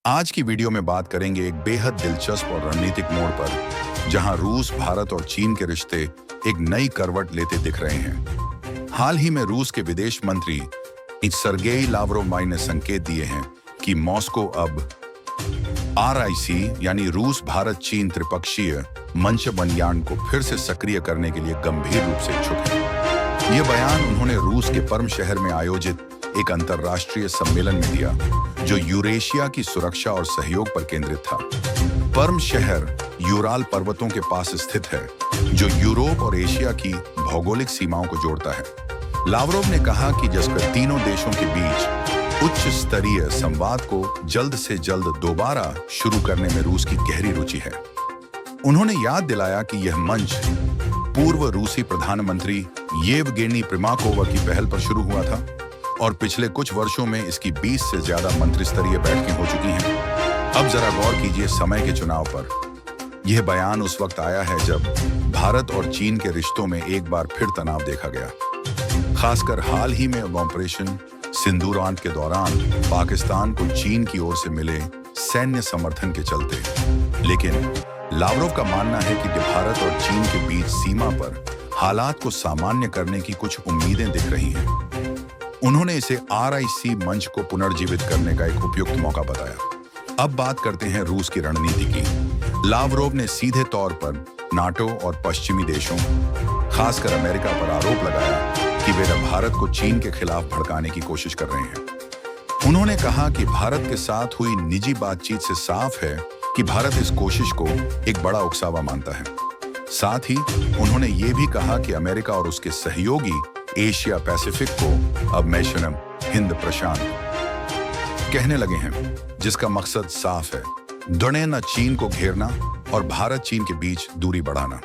आज की वीडियो में बात करेंगे एक बेहद दिलचस्प और रणनीतिक मोड़ पर, जहां रूस, भारत और चीन के रिश्ते एक नई करवट लेते दिख रहे हैं। हाल ही में रूस के विदेश मंत्री सर्गेई लावरोव ने संकेत दिए हैं कि मॉस्को अब RIC यानी रूस भारत चीन त्रिपक्षीय मंच बयान को फिर से सक्रिय करने के लिए गंभीर रूप से इच्छुक है। यह बयान उन्होंने रूस के पर्म शहर में आयोजित एक अंतर्राष्ट्रीय सम्मेलन में दिया, जो यूरेशिया की सुरक्षा और सहयोग पर केंद्रित था। पर्म शहर यूराल पर्वतों के पास स्थित है, जो यूरोप और एशिया की भौगोलिक सीमाओं को जोड़ता है। लावरोव ने कहा कि जिसकर तीनों देशों के बीच उच्च स्तरीय संवाद को जल्द से जल्द दोबारा शुरू करने में रूस की गहरी रुचि है। उन्होंने याद दिलाया कि यह मंच पूर्व रूसी प्रधानमंत्री येवगेनी प्रिमाकोवा की पहल पर शुरू हुआ था और पिछले कुछ वर्षों में इसकी 20 से ज्यादा मंत्रिस्तरीय बैठकें हो चुकी हैं। अब जरा गौर कीजिए समय के चुनाव पर। यह बयान उस वक्त आया है जब भारत और चीन के रिश्तों में एक बार फिर तनाव देखा गया, खासकर हाल ही में ऑपरेशन सिंदूरान के दौरान पाकिस्तान को चीन की ओर से मिले सैन्य समर्थन के चलते। लेकिन लावरोव का मानना है कि भारत और चीन के बीच सीमा पर हालात को सामान्य करने की कुछ उम्मीदें दिख रही हैं। उन्होंने इसे RIC मंच को पुनर्जीवित करने का एक उपयुक्त मौका बताया। अब बात करते हैं रूस की रणनीति की। लावरोव ने सीधे तौर पर नाटो और पश्चिमी देशों, खासकर अमेरिका पर आरोप लगाया कि वे भारत को चीन के खिलाफ भड़काने की कोशिश कर रहे हैं। उन्होंने कहा कि भारत के साथ हुई निजी बातचीत से साफ है कि भारत इस कोशिश को एक बड़ा उकसावा मानता है। साथ ही उन्होंने ये भी कहा कि अमेरिका और उसके सहयोगी एशिया पैसिफिक को अब मैशनम हिंद प्रशांत कहने लगे हैं, जिसका मकसद साफ है, दड़े न चीन को घेरना और भारत चीन के बीच दूरी बढ़ाना।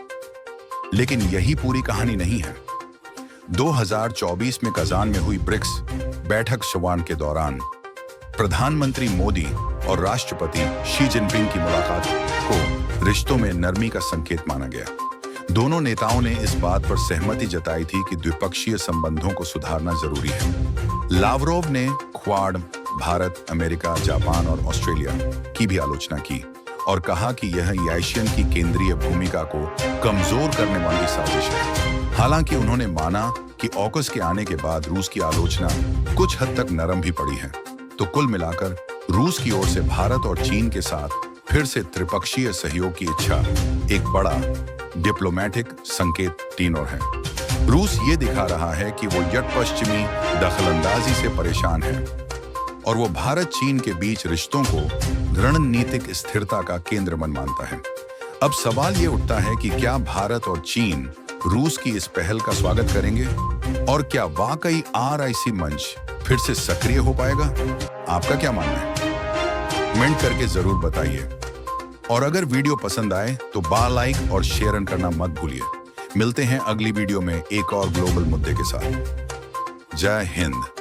लेकिन यही पूरी कहानी नहीं है। 2024 में कजान में हुई ब्रिक्स बैठक शुभारंभ के दौरान प्रधानमंत्री मोदी और राष्ट्रपति शी जिनपिंग की मुलाकात को रिश्तों में नरमी का संकेत माना गया। दोनों नेताओं ने इस बात पर सहमति जताई थी कि द्विपक्षीय संबंधों को सुधारना जरूरी है। लावरोव ने क्वाड, भारत, अमेरिका, जापान और ऑस्ट्रेलिया की भी आलोचना की और कहा कि यह एशियन की केंद्रीय भूमिका को कमजोर करने वाली साजिश है। हालांकि उन्होंने माना कि ऑकस के आने के बाद रूस की आलोचना कुछ हद तक नरम भी पड़ी है। तो कुल मिलाकर रूस की ओर से भारत और चीन के साथ फिर से त्रिपक्षीय सहयोग की इच्छा एक बड़ा डिप्लोमेटिक संकेत तीनों है। रूस ये दिखा रहा है कि वो यट पश्चिमी दखलंदाजी से परेशान है और वो भारत चीन के बीच रिश्तों को रणनीतिक स्थिरता का केंद्र मानता है। अब सवाल ये उठता है कि क्या भारत और चीन रूस की इस पहल का स्वागत करेंगे और क्या वाकई RIC मंच फिर से सक्रिय हो पाएगा? आपका क्या मानना है? कमेंट करके जरूर बताइए। और अगर वीडियो पसंद आए तो लाइक और शेयर करना मत भूलिए। मिलते हैं अगली वीडियो में एक और ग्लोबल मुद्दे के साथ। जय हिंद।